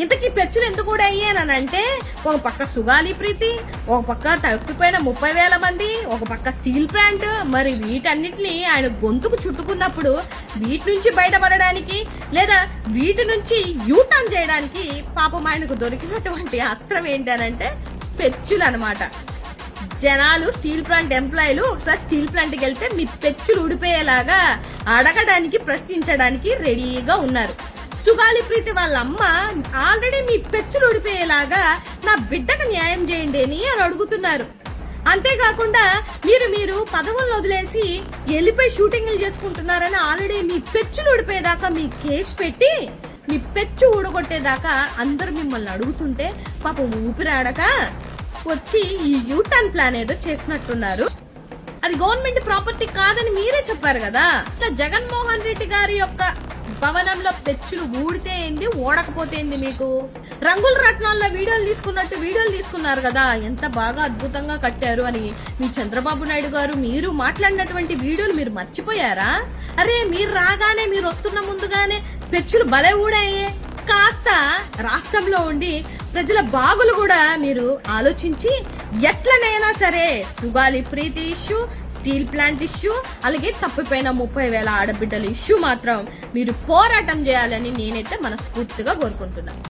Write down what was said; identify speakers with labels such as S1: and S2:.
S1: ఇంతకీ పెచ్చులు ఎందుకు కూడా అయ్యానంటే ఒక పక్క సుగాలి ప్రీతి, ఒక పక్క తప్పిపోయిన 30,000 మంది, ఒక పక్క స్టీల్ ప్లాంట్. మరి వీటన్నిటిని ఆయన గొంతుకు చుట్టుకున్నప్పుడు వీటి నుంచి బయటపడడానికి లేదా వీటి నుంచి యూటర్న్ చేయడానికి పాపం ఆయనకు దొరికినటువంటి అస్త్రం ఏంటనంటే పెచ్చులు అనమాట. జనాలు స్టీల్ ప్లాంట్ ఎంప్లాయీలు ఒకసారి స్టీల్ ప్లాంట్ కి వెళ్తే మీ పెచ్చులు ఊడిపోయేలాగా అడగడానికి ప్రశ్నించడానికి రెడీగా ఉన్నారు. సుగాలి ప్రీతి వాళ్ళ అమ్మ ఆల్రెడీ మీ పెచ్చులు ఊడిపోయేలాగా నా బిడ్డకు న్యాయం చేయండి అని అడుగుతున్నారు. అంతేకాకుండా మీరు పదవులను వదిలేసి వెళ్ళిపోయి షూటింగ్లు చేసుకుంటున్నారని ఆల్రెడీ మీ పెచ్చులు ఊడిపోయేదాకా మీ కేసు పెట్టి మీ పెచ్చు ఊడగొట్టేదాకా అందరు మిమ్మల్ని అడుగుతుంటే పాపం ఊపిరాడక వచ్చి ఈ యూటర్న్ ప్లాన్ ఏదో చేసినట్టున్నారు. అది గవర్నమెంట్ ప్రాపర్టీ కాదని మీరే చెప్పారు కదా. జగన్మోహన్ రెడ్డి గారి యొక్క భవనంలో పెచ్చులు ఊడితే ఏంది, ఓడకపోతే ఏంది? మీకు రంగుల రత్నాల్లో వీడియోలు తీసుకున్నారు కదా, ఎంత బాగా అద్భుతంగా కట్టారు అని మీ చంద్రబాబు నాయుడు గారు మీరు మాట్లాడినటువంటి వీడియోలు మీరు మర్చిపోయారా? అరే మీరు రాగానే, మీరు వస్తున్న ముందుగానే పెచ్చులు భలే ఊడాయే. కాస్త రాష్ట్రంలో ఉండి ప్రజల బాగులు కూడా మీరు ఆలోచించి ఎట్లనైనా సరే సుగాలి ప్రీతి ఇష్యూ, స్టీల్ ప్లాంట్ ఇష్యూ, అలాగే తప్పిపోయిన 30,000 ఆడబిడ్డల ఇష్యూ మాత్రం మీరు పోరాటం చేయాలని నేనైతే మనస్ఫూర్తిగా కోరుకుంటున్నాను.